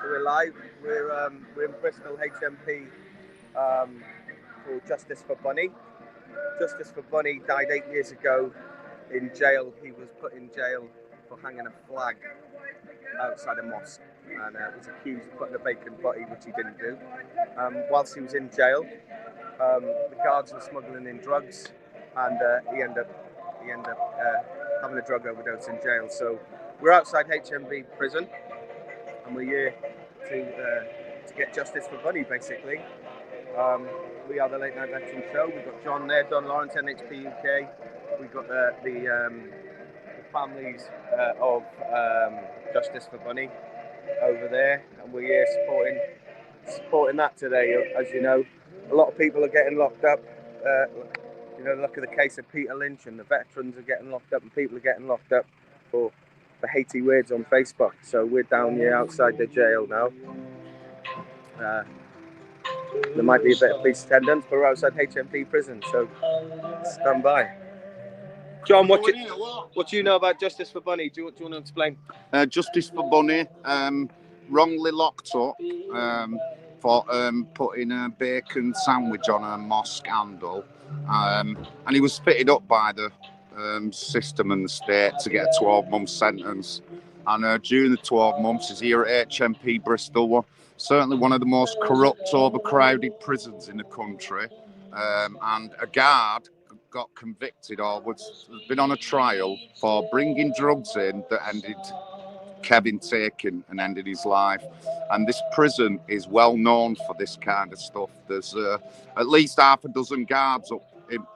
we're live. We're in Bristol HMP for Justice for Bunny. Justice for Bunny died 8 years ago in jail. He was put in jail for hanging a flag outside a mosque, and was accused of putting a vacant body, which he didn't do. Whilst he was in jail, the guards were smuggling in drugs, and he ended up having a drug overdose in jail. So we're outside HMP prison, and we're here to get justice for Bunny, basically. We are the Late Night Veteran Show. We've got John there, Don Lawrence, NHP UK. We've got the families of Justice for Bunny over there, and we're here supporting that today. As you know, a lot of people are getting locked up. Look at the case of Peter Lynch, and the veterans are getting locked up, and people are getting locked up for Haiti words on Facebook. So we're down here outside the jail now. There might be a bit of police attendance, but we're outside HMP prison, so stand by. John, what do you know about Justice for Bunny? Do you want to explain? Justice for Bunny, wrongly locked up for putting a bacon sandwich on a mosque handle, and he was fitted up by the system and the state to get a 12-month sentence. And during the 12 months, he's here at HMP Bristol, certainly one of the most corrupt, overcrowded prisons in the country. And a guard got convicted or was been on a trial for bringing drugs in that ended Kevin taking and ended his life. And this prison is well known for this kind of stuff. There's at least half a dozen guards up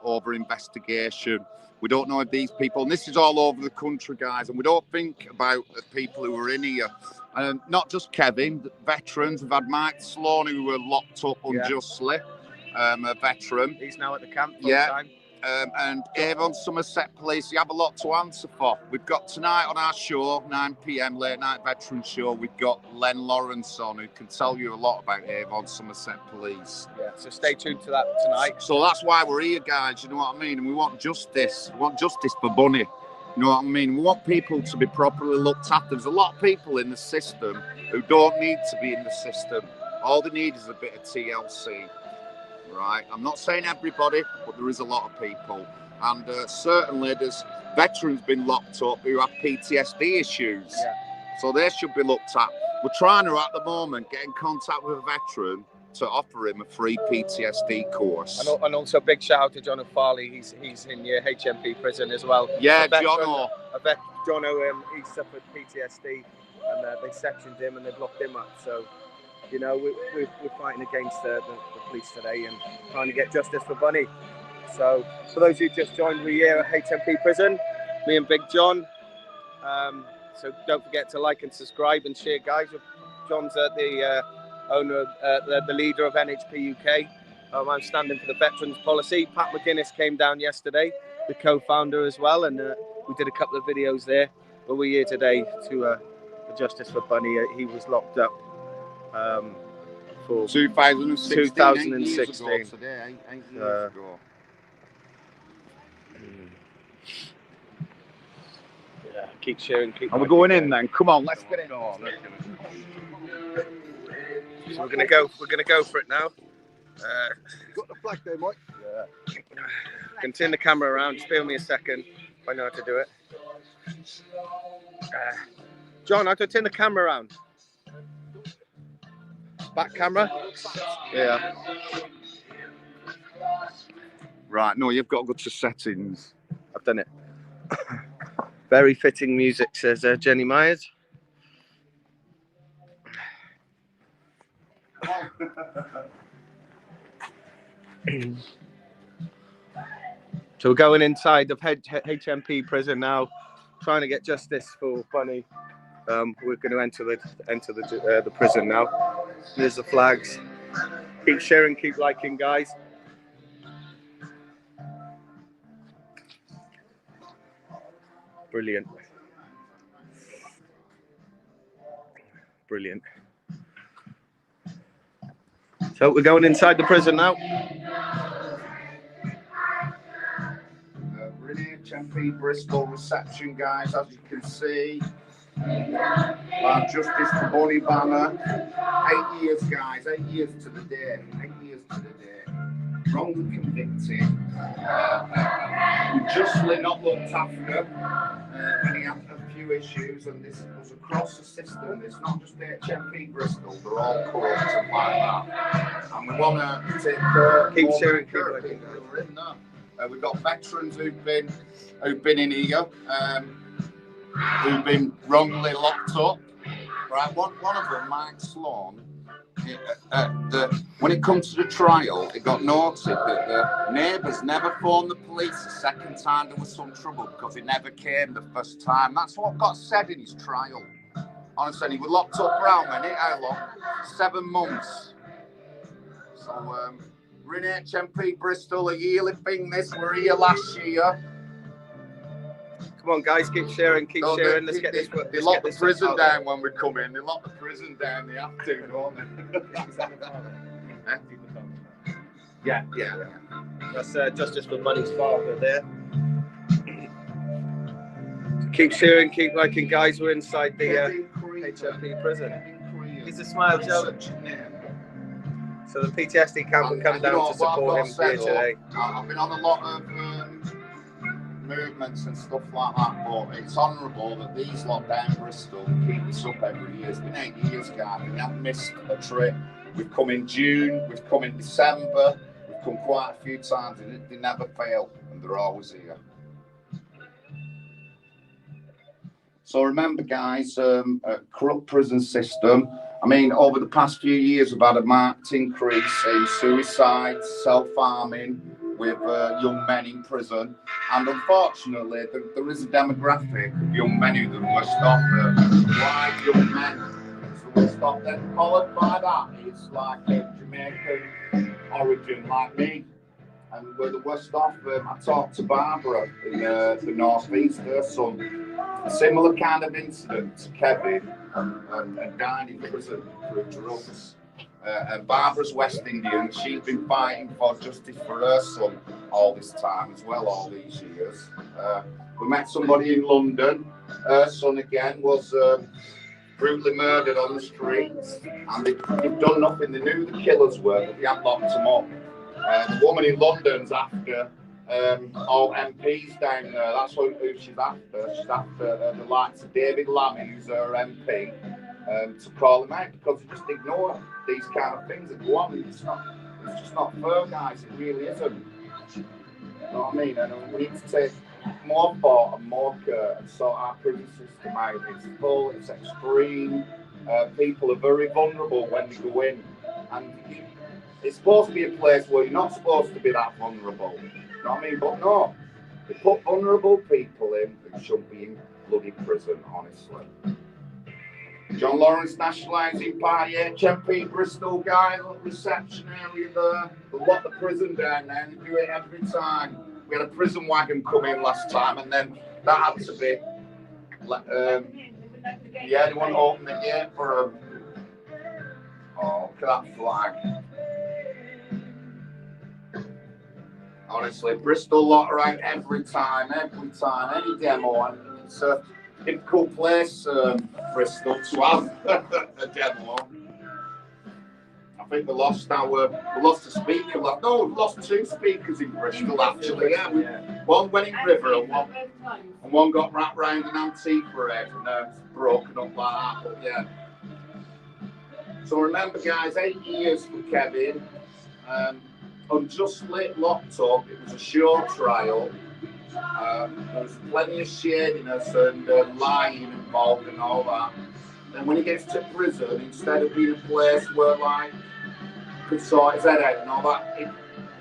over investigation. We don't know if these people, and this is all over the country, guys, and we don't think about the people who are in here. Not just Kevin, veterans. We've had Mike Sloan, who were locked up unjustly, a veteran. He's now at the camp full time. And Avon Somerset Police, you have a lot to answer for. We've got tonight on our show, 9 p.m, Late Night Veteran Show, we've got Len Lawrence on, who can tell you a lot about Avon Somerset Police. Yeah, so stay tuned to that tonight. So that's why we're here, guys, you know what I mean? And we want justice. We want justice for Bunny. You know what I mean? We want people to be properly looked after. There's a lot of people in the system who don't need to be in the system. All they need is a bit of TLC. Right, I'm not saying everybody, but there is a lot of people, and certainly there's veterans been locked up who have PTSD issues, so they should be looked at. We're trying to, at the moment, get in contact with a veteran to offer him a free PTSD course. And also big shout out to John O'Farley. He's in your HMP prison as well. Yeah, Jono. Jono, he suffered PTSD, and they sectioned him and they've locked him up. So, you know, we're fighting against the police today and trying to get justice for Bunny. So, for those who just joined, we're here at HMP prison, me and Big John. So don't forget to like and subscribe and share, guys. John's the owner, the leader of NHP UK. I'm standing for the veterans policy. Pat McGuinness came down yesterday, the co-founder as well, and we did a couple of videos there. But we're here today to for justice for Bunny. He was locked up for 2016. 8 years ago today, 8 years ago. Yeah, keep sharing. And we're going in then. Come on, let's get it on. So we're gonna go for it now. Got the flag there, Mike? Yeah. Can turn the camera around. Just bear with me a second if I know how to do it. John, how do I turn the camera around? Back camera? Yeah. Right, no, you've got to go to settings. I've done it. Very fitting music, says Jenny Myers. So we're going inside of HMP prison now, trying to get justice for Bunny. We're going to enter the prison now. There's the flags. Keep sharing, keep liking, guys. Brilliant. Brilliant. So we're going inside the prison now. We're in HMP Bristol reception, guys, as you can see. Justice for Bunny banner. 8 years, guys. 8 years to the day. 8 years to the day. Wrongly convicted. Justly not looked after when he had a few issues, and this was across the system. It's not just HMP Bristol. They're all corrupt and like that. And we want to take keep sharing, keep people who are in there. We've got veterans who've been in here, who've been wrongly locked up. Right, one of them, Mike Sloan. When it comes to the trial, it got noted that the neighbours never phoned the police the second time there was some trouble because he never came the first time. That's what got said in his trial. Honestly, he was locked up for how many? How long? 7 months. So we're in HMP Bristol, a yearly thing. We're here last year. Come on, guys, keep sharing, keep sharing. Let's get this. They lock the prison down when we come in. They lock the prison down. They have to, don't they? Yeah. That's Justice for Money's father there. So keep sharing, keep liking, guys. We're inside the HMP prison. He's a smile, Joe. So the PTSD camp will come down to support him here today. I've been on a lot of movements and stuff like that, but it's honourable that these lot down Bristol keep this up every year. It's been 8 years, guys. We haven't missed a trip. We've come in June, we've come in December, we've come quite a few times, and they never fail, and they're always here. So remember, guys, a corrupt prison system. I mean, over the past few years, we've had a marked increase in suicide, self-harming with young men in prison. And unfortunately, there is a demographic of young men who are the worst off. White young men is the worst off. Then followed by that, it's like a Jamaican origin, like me. And we're the worst off. I talked to Barbara in the northeast, her son. A similar kind of incident to Kevin and died in prison for drugs. And Barbara's West Indian. She's been fighting for justice for her son all this time as well, all these years. We met somebody in London. Her son again was brutally murdered on the streets, and they've done nothing. They knew the killers were, but they hadn't locked them up. The woman in London's after all MPs down there. That's who she's after. She's after the likes of David Lammy, who's her MP, to call them out because they just ignore these kind of things that go on. It's just not fair, guys. It really isn't. You know what I mean? And we need to take more thought and more care and sort our prison system out. It's full, it's extreme. People are very vulnerable when they go in. And it's supposed to be a place where you're not supposed to be that vulnerable. You know what I mean? But no, they put vulnerable people in who should be in bloody prison, honestly. John Lawrence Nationalising Party, HMP Bristol guy, little reception area there. They lock the prison down there and they do it every time. We had a prison wagon come in last time, and then that had to be. Yeah, they want to open the gate for them. Oh, look at that flag. Honestly, Bristol lot right every time, any demo. And it's a difficult place, Bristol, to have a demo. I think we lost a speaker. No, we lost 2 speakers in Bristol, actually. Yeah, one went in River and one got wrapped round an Antifa head and broken up like that. But yeah. So remember, guys, 8 years for Kevin. Unjustly locked up. It was a show trial. There was plenty of shadiness and lying involved and all that. And when he gets to prison, instead of being a place where like could sort his head out and all that,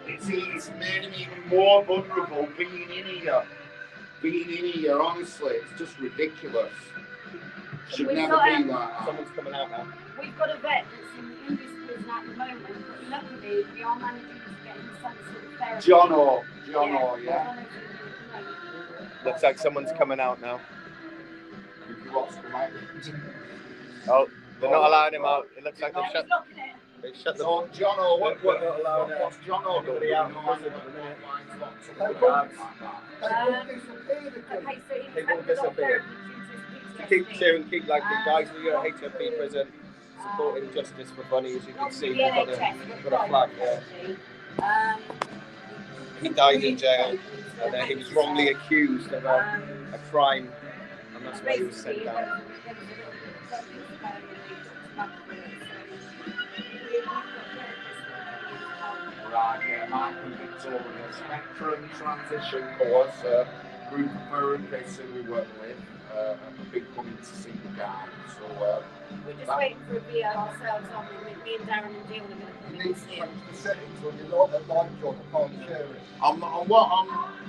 it's made him even more vulnerable being in here. Honestly, it's just ridiculous. Should never be like that. Someone's coming out now. We've got a vet that's in this prison at the moment, but luckily we are managing to get him some sort of therapy. John, yeah. Looks like someone's coming out now. What's come out? Oh, they're not allowing him out. It looks like they've shut. They shut the. So John, what's John Nobody out in prison at the minute. Okay, so They won't disappear. keep cheering, keep liking, guys. We're at HMP Prison supporting Justice for Bunny. As you can see, we've got a flag there. He died in jail, and he was wrongly accused of a crime, and that's why he was sent down. Right, yeah, Mike and Victoria, Spectrum Transition Course, group of therapists who we work with, have been coming to see the guy. So, we're just waiting for a video ourselves on me and Darren and Dion are going to come in and see it. The settings on your live job, I can't share it. on what? On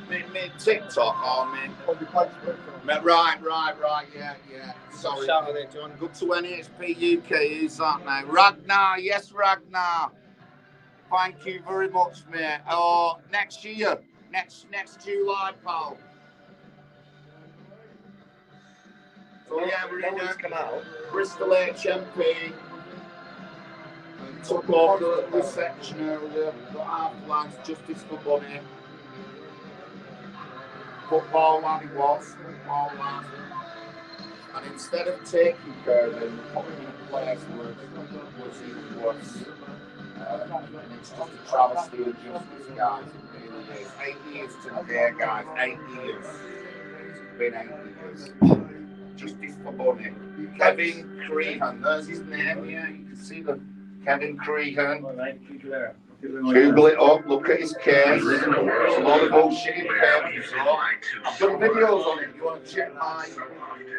me TikTok or me? On your Facebook. Right, yeah. Sorry. Shout out there, John. Go to NHP UK, who's that now? Ragnar, yes, Ragnar. Thank you very much, mate. Oh, next year, next July, pal. So yeah, we're in come out. Bristol HMP. And took over the reception area. Got half flags, Justice for Bunny. Football lad he was, football lad. And instead of taking care of him, put him in a place where it was even worse. It's just a travesty of justice, guys. It really is. 8 years to the day, guys. 8 years. It's been 8 years. Justice for Bunny. Kevin Crehan, there's his name, yeah. You can see the Kevin Crehan. Google it up, look at his case. There's a lot of bullshit in the case. I've done videos on it. If you want to check my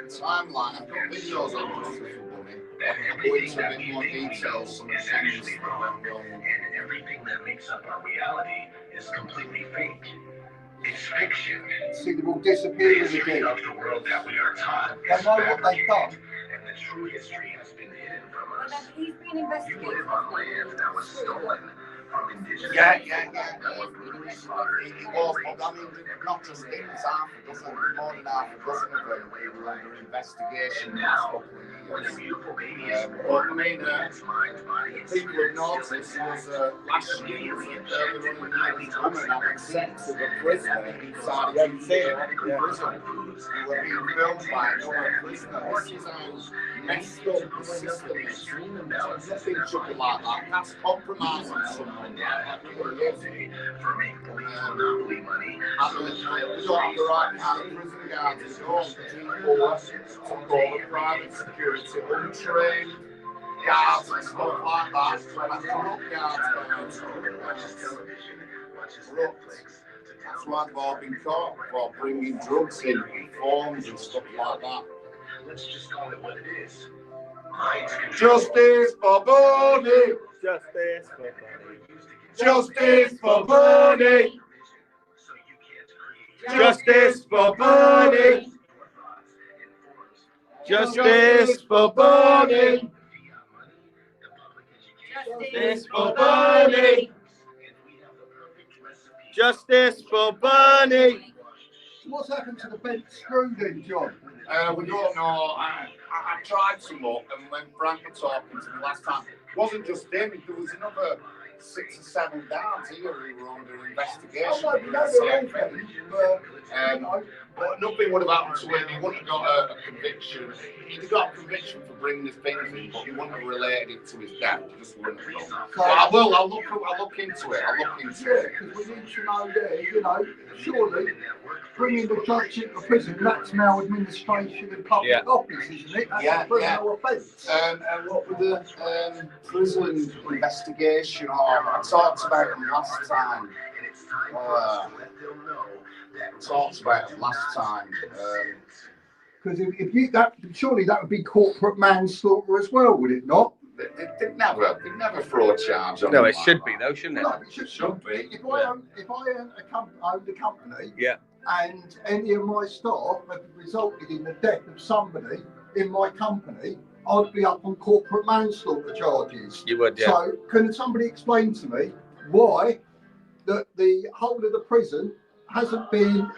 timeline, I've got videos on Justice for Bunny. I'll go into a bit more details. Some of the things that went wrong. And everything that makes up our reality is completely fake. It's fiction. See, they will disappear in the History day. of the world that we are taught They is know what they've done. and the true history has been hidden from And us. then he's been You investigated. live on land that was stolen from indigenous Yeah. that were brutally slaughtered. It was, but I mean, not just him, it's half a dozen, more than half a dozen of them were under investigation in the last couple of When a years. beautiful baby is But I born, mean, its mind, body, and people spirit have noticed was last year was earlier on in the woman having sex with a prisoner inside a prison who were being filmed by another prisoner. This is how messed up the system is. Nothing should be like that. That's compromising someone like that. for making police monopoly money. And we don't have the right kind of prison guards at all. Took over private security, untrained guards and stuff like that. And corrupt guards. That's why they've all been caught for bringing drugs in, forms and stuff like that. Let's just call it what it is. Justice for Bunny! Justice for Bunny. Justice for Bunny! Justice for Bunny! Justice for Bunny! Justice for Bunny! Justice for Bunny! What's happened to the bent screw then, John? We don't know. I tried some more, and when Frank was talking to me last time, it wasn't just him, there was another 6 or 7 guards here who were under investigation. But nothing would have happened to him. He wouldn't have got a conviction. He'd got a conviction for bringing his things in, but he wouldn't have related it to his death. He just wouldn't have done. But I will. I'll look into it. Because we need to know there, surely bringing the judge into prison, that's maladministration in public office, isn't it? That's a criminal offence. And what with the prison investigation, I talked about them last time. Talked about them last time. Because if you surely that would be corporate manslaughter as well, would it not? They never throw a charge on. No, them it like should that. be though, shouldn't it? No, it should be. If I owned a company, Yeah. and any of my staff have resulted in the death of somebody in my company, I'd be up on corporate manslaughter charges. You would, yeah. So can somebody explain to me why that the whole of the prison hasn't been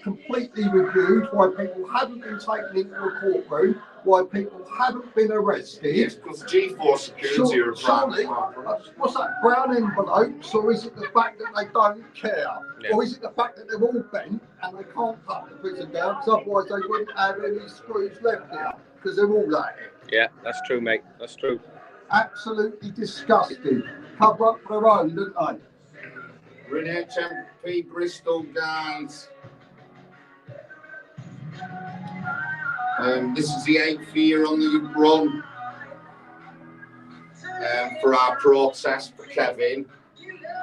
completely reviewed, why people haven't been taken into a courtroom, why people haven't been arrested. Yes, because G4 security are surely, what's that, brown envelopes, or is it the fact that they don't care? Yeah. Or is it the fact that they're all bent and they can't cut the prison down, because otherwise they wouldn't have any screws left here, because they're all at it. Yeah, that's true, mate. That's true. Absolutely disgusting. Cover up their own, don't they? We're in HMP Bristol, guys. This is the 8th year on the run for our protest for Kevin.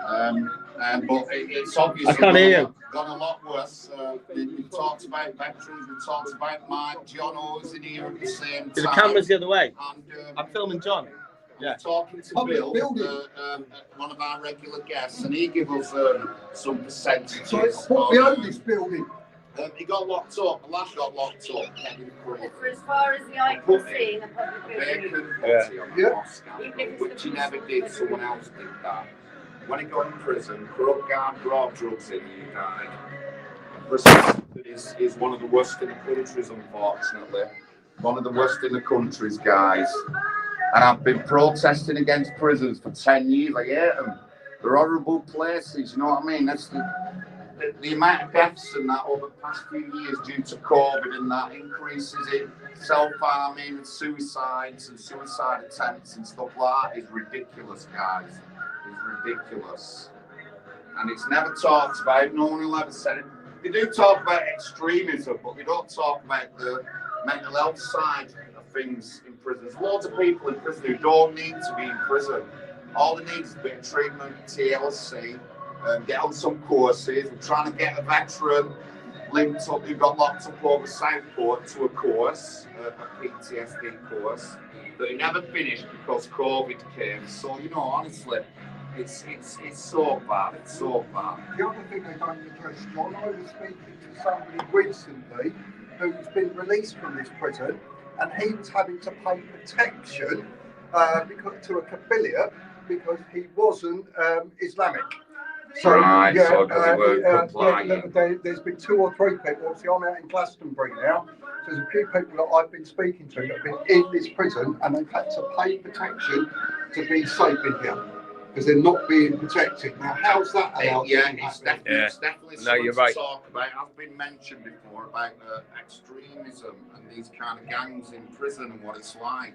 But it's obviously gone a lot worse. We talked about veterans, we talked about Mike, John O's in here at the same time. The camera's the other way. And, I'm filming John. Yeah. Talking to Bill, one of our regular guests, and he gave us some percentages. So what we own this building? He got locked up. The last got locked up. For as far as the eye can see in the public building, which he never did. Someone else did that. When he got in prison, corrupt guard brought drugs in, he died. Prison is one of the worst in the countries, unfortunately. One of the worst in the countries, guys. And I've been protesting against prisons for 10 years. I hate them. They're horrible places, you know what I mean? That's the amount of deaths and that over the past few years due to COVID and that increases in self-harming and suicides and suicide attempts and stuff like that is ridiculous, guys. It's ridiculous. And it's never talked about. No one will ever say it. They do talk about extremism, but they don't talk about the mental health side of things in prison. There's loads of people in prison who don't need to be in prison. All they need is a bit of treatment, TLC, get on some courses. We're trying to get a veteran linked up who got locked up over Southport to a course, a PTSD course, that he never finished because COVID came. So, you know, honestly, it's so bad. It's so bad. The other thing they don't address, John, I was speaking to somebody recently who's been released from this prison, and he was having to pay protection to a affiliate because he wasn't Islamic. So, right, yeah, so because he weren't compliant. There's been 2 or 3 people, obviously I'm out in Glastonbury now, so there's a few people that I've been speaking to that have been in this prison and they've had to pay protection to be safe in here, because they're not being protected. Now, how's that allowed? It's definitely something to talk about. I've been mentioned before about extremism and these kind of gangs in prison and what it's like.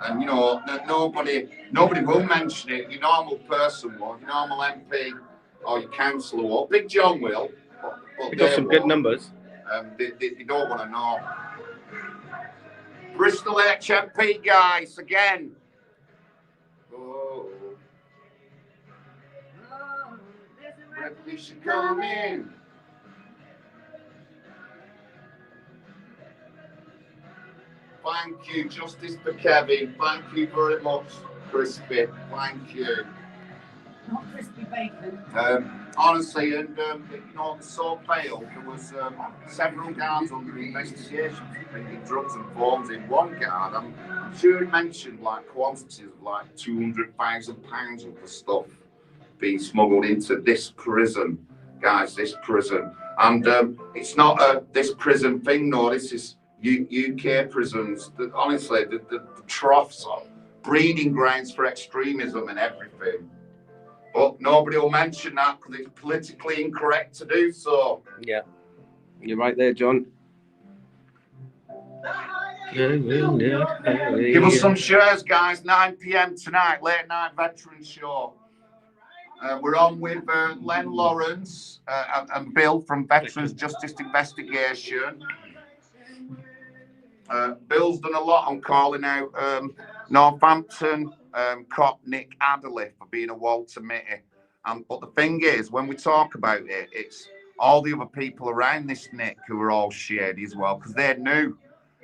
And you know, nobody will mention it. Your normal person will, your normal MP or your councillor will. Big John will. But got some good numbers. They don't want to know. Bristol HMP guys again. Oh. Revolution coming. Thank you, Justice for Kevin. Thank you very much, Crispy. Thank you. Not crispy bacon. Honestly, and you know, the so failed. There was several guards under investigation for bringing drugs and forms in. One guard, I'm sure he mentioned like quantities of like £200,000 of the stuff being smuggled into this prison, guys. This prison, and it's not a this prison thing. No, this is UK prisons. Honestly, the troughs are breeding grounds for extremism and everything. But nobody will mention that because it's politically incorrect to do so. Yeah, you're right there, John. Give us some shares, guys. 9 p.m. tonight, late night veteran show. We're on with Len Lawrence and Bill from Veterans Justice Investigation. Bill's done a lot on calling out Northampton cop Nick Adderley for being a Walter Mitty. But the thing is, when we talk about it, it's all the other people around this Nick who are all shady as well, because they're new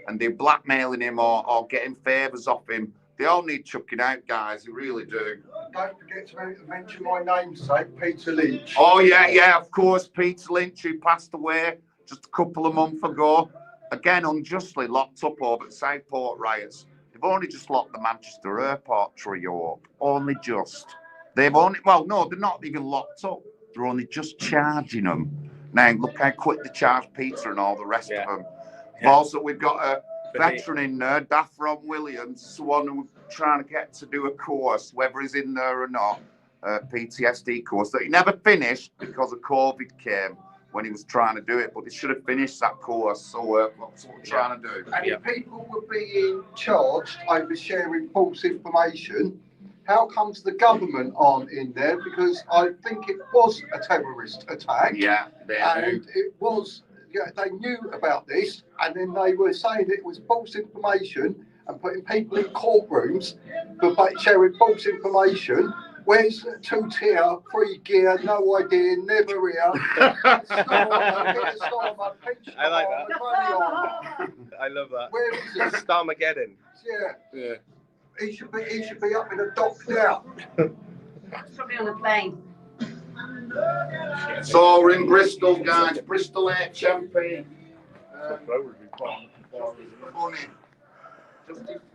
and they're blackmailing him or getting favours off him. They all need chucking out, guys. They really do. Don't forget to mention my namesake, Peter Lynch. Oh, yeah, of course. Peter Lynch, who passed away just a couple of months ago. Again, unjustly locked up over the Southport riots. They've only just locked the Manchester Airport trio up. Only just. They've only, well, no, they're not even locked up. they're only just charging them. Now, look how quick they charge Peter and all the rest of them. Yeah. Also, we've got a veteran in there, Daffron Williams, someone who's trying to get to do a course, whether he's in there or not, PTSD course, that he never finished because of COVID came when he was trying to do it, but he should have finished that course. So that's what we're trying to do. And if people were being charged over sharing false information, how comes the government aren't in there? Because I think it was a terrorist attack. Yeah, and it was. Yeah, they knew about this, and then they were saying it was false information and putting people in courtrooms for sharing false information. Where's 2-tier, 3 gear, no idea, never here? I like that. I love that. Where is it? Starmageddon. Yeah. He should be up in a dock now. Probably on a plane. So we're in Bristol, guys. Bristol HMP.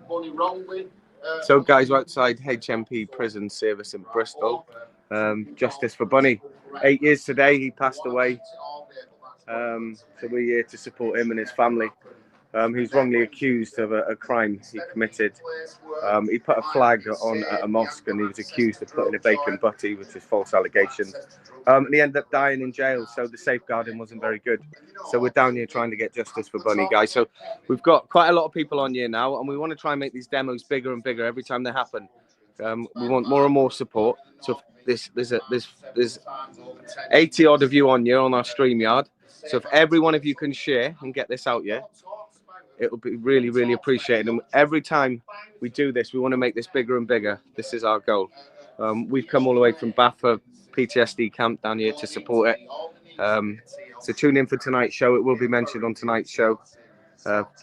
Funny, wrongly. So, guys, we're outside HMP Prison Service in Bristol. Justice for Bunny. 8 years today, he passed away. So we're here to support him and his family. He's wrongly accused of a crime he committed. He put a flag on at a mosque and he was accused of putting a bacon butty, which is false allegation. And he ended up dying in jail, so the safeguarding wasn't very good. So we're down here trying to get justice for Bunny, guys. So we've got quite a lot of people on here now, and we want to try and make these demos bigger and bigger every time they happen. We want more and more support. So there's 80 odd of you on here on our StreamYard. So if every one of you can share and get this out, it will be really, really appreciated. And every time we do this, we want to make this bigger and bigger. This is our goal. We've come all the way from Bath PTSD camp down here to support it. So tune in for tonight's show. It will be mentioned on tonight's show.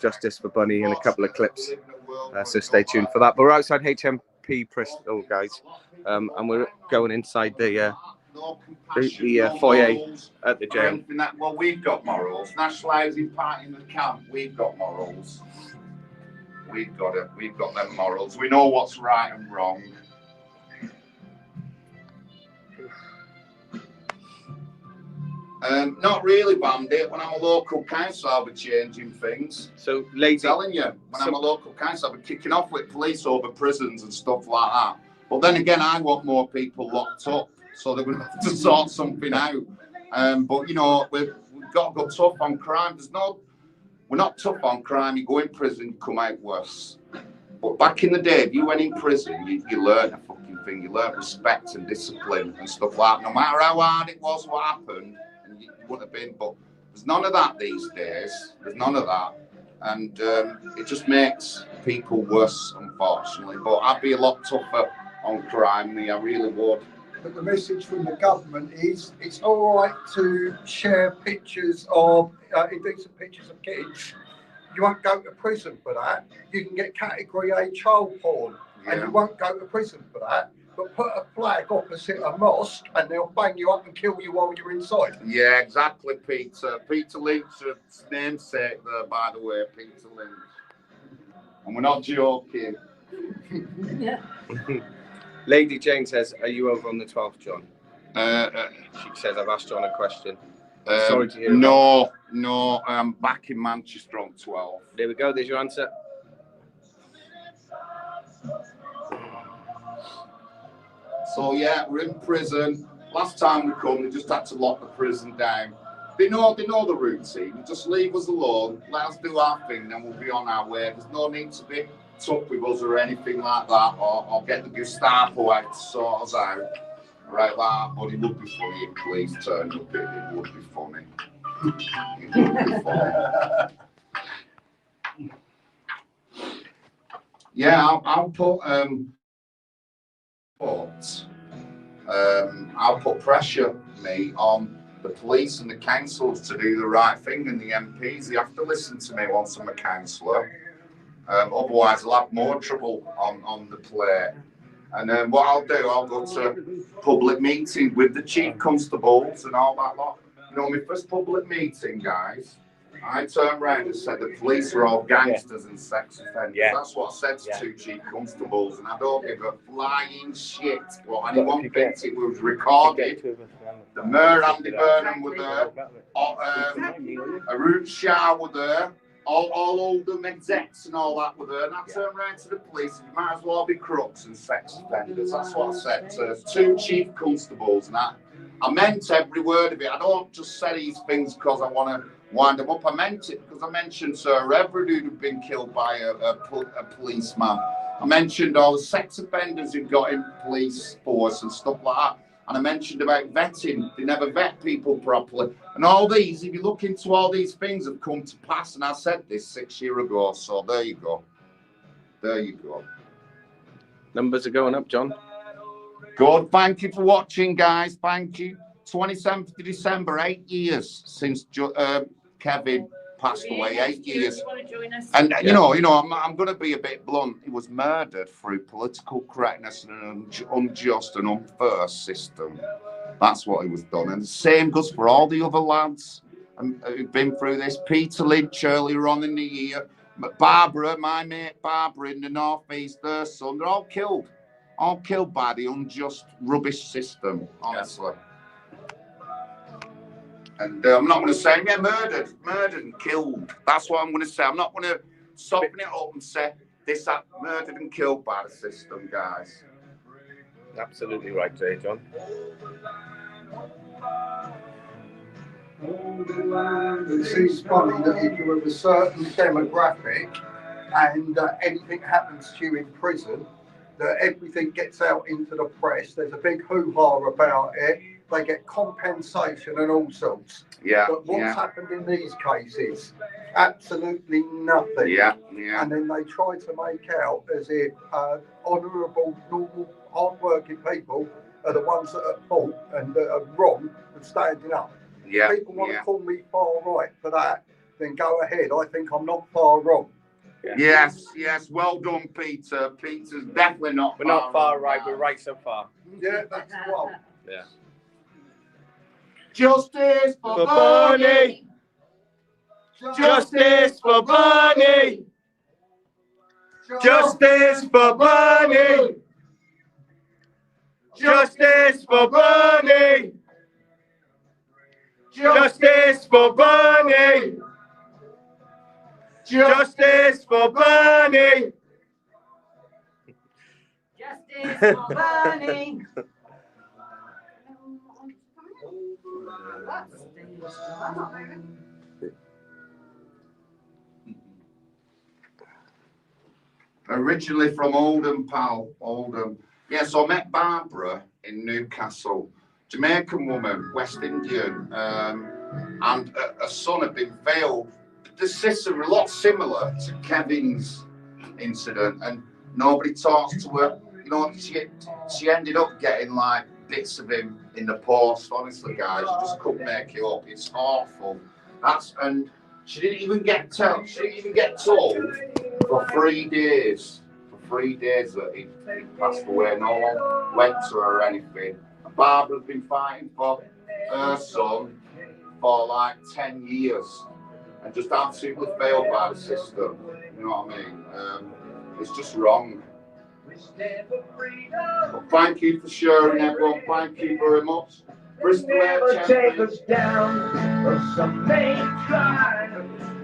Justice for Bunny and a couple of clips. So stay tuned for that. But we're outside HMP Bristol, guys. And we're going inside the foyer at the jail. Well, we've got morals. National Housing Party in the camp, we've got morals. We've got it. We've got them morals. We know what's right and wrong. Not really, Bandit. When I'm a local council, I'll be changing things. So, lady, I'm telling you, when I'm a local council, I'll be kicking off with police over prisons and stuff like that. But then again, I want more people locked up, so they're going to have to sort something out. But you know, we've got to go tough on crime. We're not tough on crime. You go in prison, you come out worse. But back in the day, if you went in prison, you learned a fucking thing. You learned respect and discipline and stuff like that. No matter how hard it was, what happened. You wouldn't have been, but there's none of that these days. There's none of that, and it just makes people worse, unfortunately. But I'd be a lot tougher on crime, me. I really would. But the message from the government is it's all right to share pictures of indecent pictures of kids. You won't go to prison for that. You can get category A child porn, and you won't go to prison for that. But put a flag opposite a mosque and they'll bang you up and kill you while you're inside. Yeah, exactly, Peter. Peter Lynch's namesake there, by the way, Peter Lynch. And we're not joking. Yeah. Lady Jane says, are you over on the 12th, John? She says, I've asked John a question. Sorry to hear No, I'm back in Manchester on 12. There we go, there's your answer. So yeah, we're in prison. Last time we come, they just had to lock the prison down. They know the routine. Just leave us alone. Let us do our thing, then we'll be on our way. There's no need to be tough with us or anything like that, or get the Gestapo out to sort us out. Right, like that, but it would be funny if police turned up. It would be funny. It would be funny. Yeah, I'll put I'll put pressure, me, on the police and the councils to do the right thing, and the MPs. They have to listen to me once I'm a councillor. Otherwise, I'll have more trouble on the plate. And then what I'll do, I'll go to public meeting with the chief constables and all that lot. You know, my first public meeting, guys, I turned round and said the police were all gangsters and sex offenders. Yeah. That's what I said to Yeah. two chief constables, and I don't give a flying shit what But anyone if you get- thinks. It was You get recorded. two of us around The Mayor Andy Burnham. Burnham were there. Arun Shah were there. All Oldham execs and all that were there. And I turned round to the police and you might as well be crooks and sex offenders. That's what I said to two chief constables. And I meant every word of it. I don't just say these things because I want to wind them up. I meant it because I mentioned Sir Everett who'd been killed by a policeman. I mentioned all the sex offenders who got in police force and stuff like that. And I mentioned about vetting. They never vet people properly. And all these, if you look into all these things, have come to pass. And I said this 6 years ago. So there you go. There you go. Numbers are going up, John. Good. Thank you for watching, guys. Thank you. 27th of December, 8 years since Kevin passed away. 8 years. And you know, I'm going to be a bit blunt. He was murdered through political correctness and an unjust and unfair system. That's what he was done. And the same goes for all the other lads who've been through this. Peter Lynch earlier on in the year. Barbara, my mate Barbara in the northeast, their son, they're all killed. All killed by the unjust rubbish system, honestly. And I'm not going to say, murdered and killed. That's what I'm going to say. I'm not going to soften it up and say this, that, murdered and killed by the system, guys. Absolutely right there, John. It seems funny that if you're of a certain demographic and anything happens to you in prison, that everything gets out into the press. There's a big hoo-ha about it. They get compensation and all sorts. Yeah. But what's happened in these cases? Absolutely nothing. Yeah. And then they try to make out as if honourable, normal, hard-working people are the ones that are at fault and that are wrong and standing up. Yeah. People want to call me far right for that, then go ahead. I think I'm not far wrong. Yeah. Yes. Well done, Peter. Peter's definitely not. We're not far right. We're right so far. Yeah, that's well. Yeah. Justice for Bonnie! Justice for Bonnie! Justice for Bonnie! Justice for Bonnie! Justice for Bonnie! Justice for Bonnie! Justice for Bonnie! Originally from Oldham, pal. Oldham. Yeah, so I met Barbara in Newcastle. Jamaican woman, West Indian, and a son had been veiled. The sisters are a lot similar to Kevin's incident, and nobody talks to her. You know, she ended up getting like bits of him in the post. Honestly, guys, you just couldn't make it up. It's awful. And she didn't even get told. She didn't even get told for 3 days. For 3 days that he passed away. No one went to her or anything. And Barbara's been fighting for her son for like 10 years, and just absolutely failed by the system. You know what I mean? It's just wrong. But thank you for sharing, everyone. Thank you very much. Bristol Never take HMP. us down, or some may try.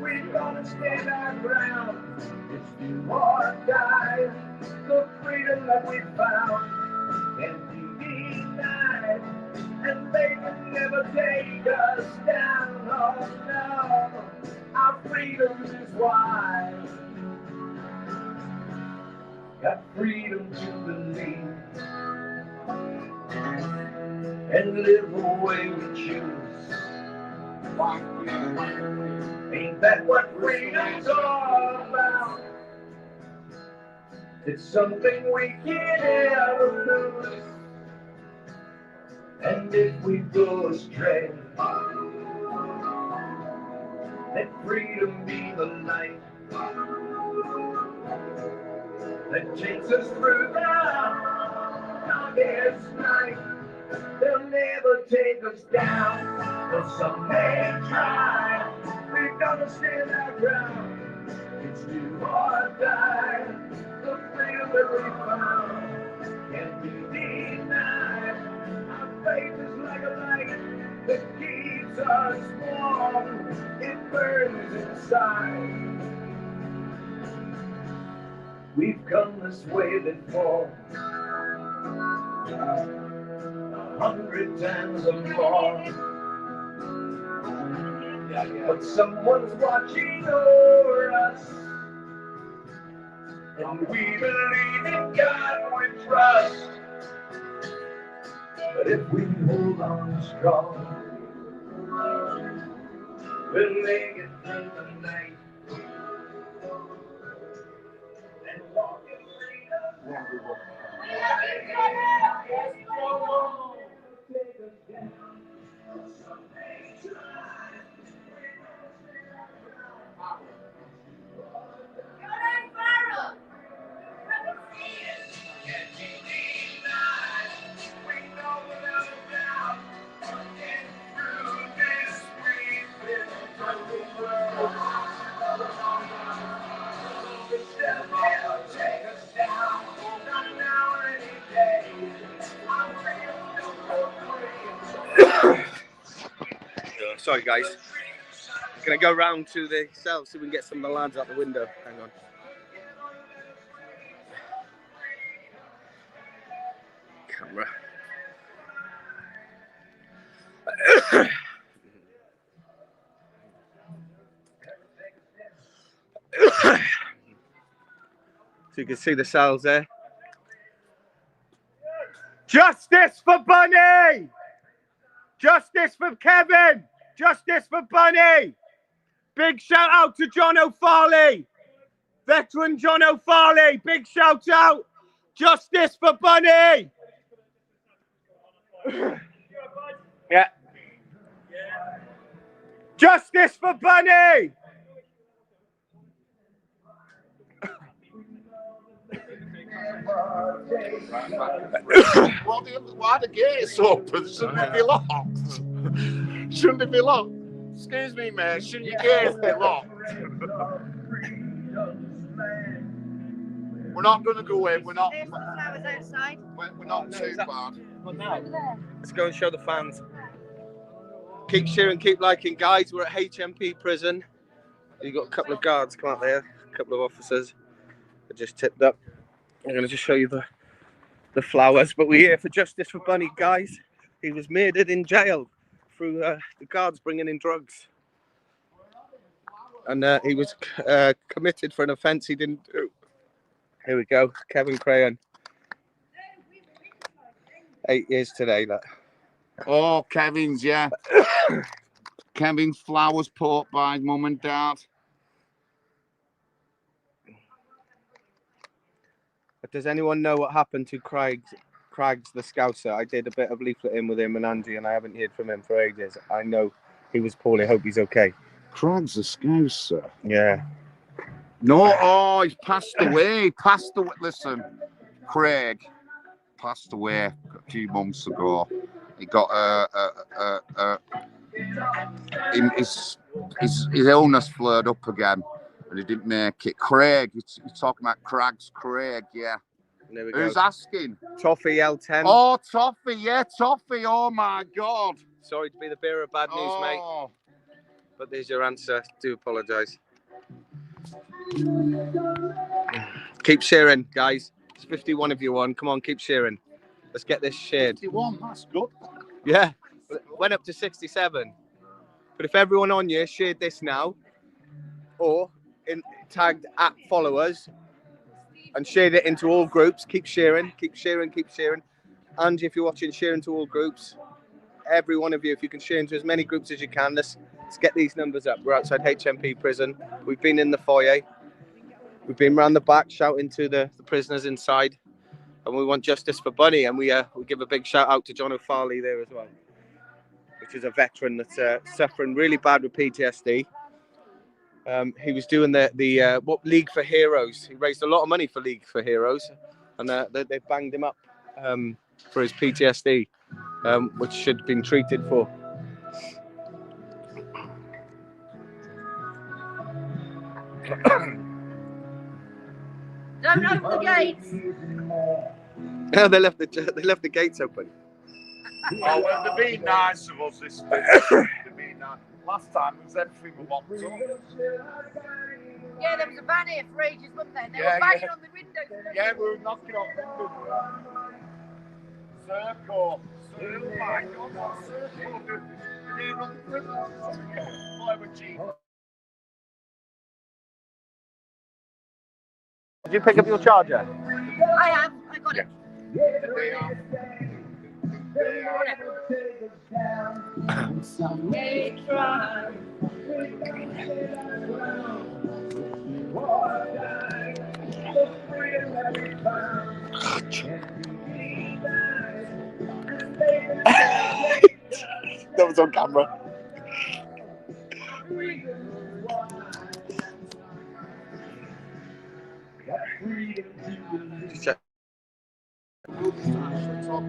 We're gonna stand our ground. It's do or die. The freedom that we found can be denied, and they can never take us down. Oh no, our freedom is wide. Got freedom to believe and live the way we choose. Ain't that what freedom's all about? It's something we can't ever lose. And if we go astray, let freedom be the light that takes us through the darkest night. They'll never take us down, but some may try. we're gonna stand our ground. It's do or die. The freedom that we found can't be denied. Our faith is like a light that keeps us warm. It burns inside. We've come this way before, 100 times or more. But someone's watching over us, and we believe in God we trust. But if we hold on strong, we'll make it through the night and walk in freedom. Take us down. Someday try. Sorry guys, gonna go round to the cell so we can get some of the lads out the window. Hang on. Camera. So you can see the cells there. Justice for Bunny! Justice for Kevin! Justice for Bunny! Big shout out to John O'Farley! Veteran John O'Farley! Big shout out! Justice for Bunny! Yeah. Justice for Bunny! Why the gates open? Shouldn't it be locked? Shouldn't it be locked? Excuse me, mate. Shouldn't your gates be locked? We're not going to go in. We're not. There's the flowers outside. We're not too bad. Let's go and show the fans. Keep sharing, keep liking, guys. We're at HMP Prison. You've got a couple of guards come out there, a couple of officers that just tipped up. I'm going to just show you the flowers. But we're here for Justice for Bunny, guys. He was murdered in jail through the guards bringing in drugs. And he was committed for an offence he didn't do. Here we go, Kevin Crayon. 8 years today, that. Oh, Kevin's, yeah. Kevin's flowers put by mum and dad. But does anyone know what happened to Craigs the Scouser? I did a bit of leafleting with him and Angie, and I haven't heard from him for ages. I know he was poorly. Hope he's okay. Craigs the Scouser? Yeah. No, oh, he's passed away. He passed away. Listen, Craig passed away a few months ago. He got his illness flared up again, and he didn't make it. Craig, you're talking about Craig, yeah. There we go. Who's asking? Toffee L10. Oh, Toffee, yeah, Toffee. Oh my God. Sorry to be the bearer of bad news, mate. But there's your answer. Do apologise. Keep sharing, guys. It's 51 of you on. Come on, keep sharing. Let's get this shared. 51, that's good. Yeah, went up to 67. But if everyone on you shared this now, or tagged at followers and shared it into all groups, keep sharing, keep sharing, keep sharing. Angie, if you're watching, share into all groups. Every one of you, if you can share into as many groups as you can, let's get these numbers up. We're outside HMP Prison. We've been in the foyer. We've been round the back shouting to the prisoners inside. And we want justice for Bunny. And we give a big shout out to John O'Farley there as well, which is a veteran that's suffering really bad with PTSD. He was doing the League for Heroes. He raised a lot of money for League for Heroes. And they banged him up for his PTSD, which should have been treated for. Don't open the gates. Oh, they left the gates open. Oh, well, they're being nice of us this week. They're being nice. Last time it was everything we locked up. Yeah, there was a van here for ages, wasn't there? They Yeah, were banging yeah. on the windows. Yeah, we were knocking on windows. Circle. Oh my God, what circle? They're on the prison. Boy, we're cheap. Did you pick up your charger? I have. I got it. They are. That was on camera.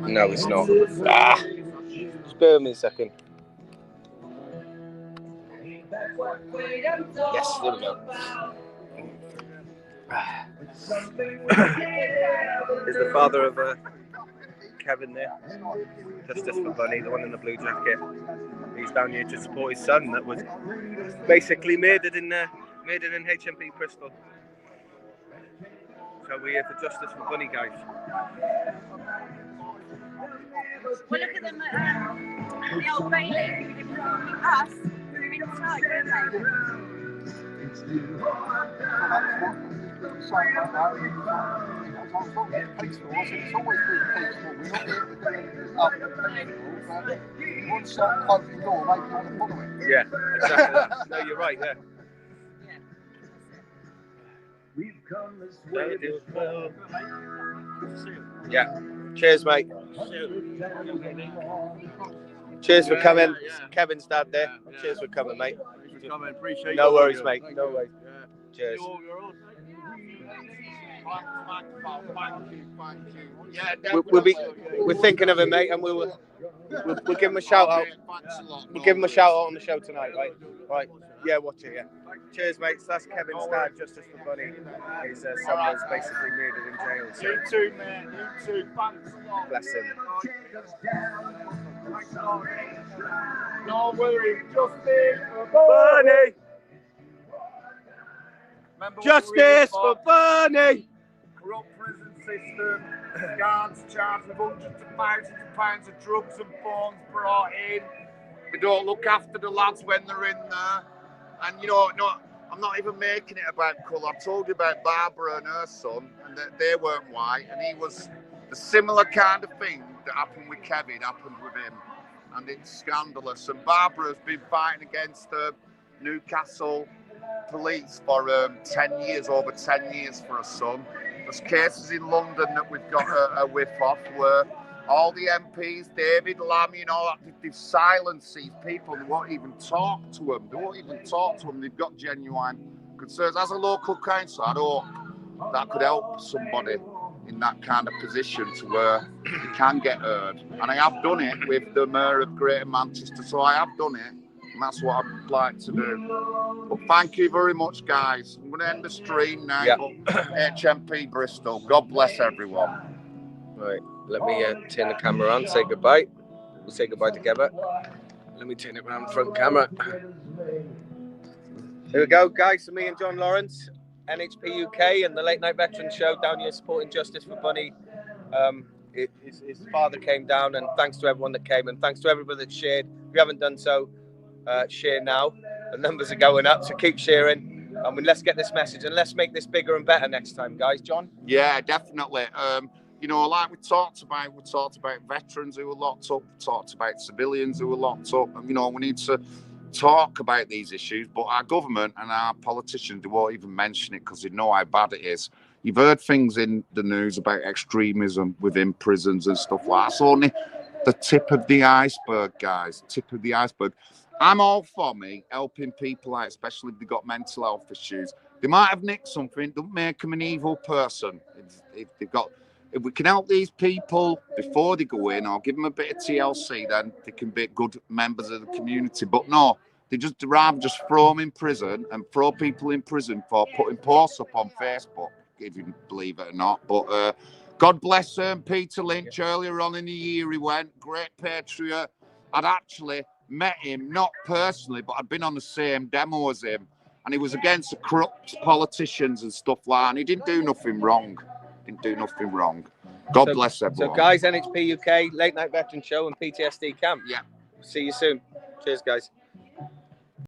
No, it's not. Just bear with me a second. Yes, there we go. Is the father of Kevin there? Justice for Bunny, the one in the blue jacket. He's down here to support his son that was basically murdered in HMP Bristol. So we're here for Justice for Bunny, guys. Well, look at them at the Old Bailey. They were filming us from inside, weren't they? Peaceful. It's always been peaceful. We're not here to do up the peaceful, but one shot close the door, maybe you want to follow it. Yeah, exactly that. No, you're right, yeah. Yeah. Cheers, mate. Cheers for coming. Kevin's dad there. Cheers for coming, mate. Appreciate No worries, mate. No worries. Cheers. We're thinking of him, mate, and we'll give him a shout out. We'll give him a shout out on the show tonight, right? Right. Yeah, watch it. Yeah. Cheers, mate. So that's Kevin's dad, Justice for Bunny. His son was basically murdered in jail. So. You too, man. You too. Thanks a lot. Bless him. No worries. Justice for Bunny. Justice for Bunny. Corrupt prison system. Guards charged with hundreds of thousands of pounds of drugs and phones brought in. They don't look after the lads when they're in there. And you know, I'm not even making it about colour. I told you about Barbara and her son, and that they weren't white. And he was the similar kind of thing that happened with Kevin happened with him, and it's scandalous. And Barbara has been fighting against Newcastle police for 10 years, over 10 years for her son. There's cases in London that we've got a whiff off where all the MPs, David Lamb, you know, they've silenced these people. They won't even talk to them. They've got genuine concerns. As a local councillor, I hope that could help somebody in that kind of position to where they can get heard. And I have done it with the Mayor of Greater Manchester, so I have done it. And that's what I'd like to do. But thank you very much, guys. I'm going to end the stream now. Yeah. HMP Bristol. God bless everyone. Right. Let me turn the camera on, say goodbye. We'll say goodbye together. Let me turn it around front camera. Here we go, guys. So me and John Lawrence, NHP UK and the Late Night Veteran Show down here supporting Justice for Bunny. His father came down, and thanks to everyone that came, and thanks to everybody that shared. If you haven't done so, share now. The numbers are going up, so keep sharing. I mean, let's get this message, and let's make this bigger and better next time, guys. John? Yeah, definitely. You know, like we talked about veterans who were locked up, talked about civilians who were locked up. You know, we need to talk about these issues, but our government and our politicians, they won't even mention it because they know how bad it is. You've heard things in the news about extremism within prisons and stuff like that. It's only the tip of the iceberg, guys, tip of the iceberg. I'm all for me helping people out, especially if they've got mental health issues. They might have nicked something, don't make them an evil person. If we can help these people before they go in, or give them a bit of TLC, then they can be good members of the community. But no, They just rather just throw them in prison and throw people in prison for putting posts up on Facebook, if you believe it or not. But God bless Peter Lynch. Earlier on in the year he went, great patriot. I'd actually met him, not personally, but I'd been on the same demo as him. And he was against the corrupt politicians and stuff like that. And he didn't do nothing wrong. God bless everyone. So guys, NHP UK, Late Night Veteran Show and PTSD Camp. Yeah. See you soon. Cheers, guys.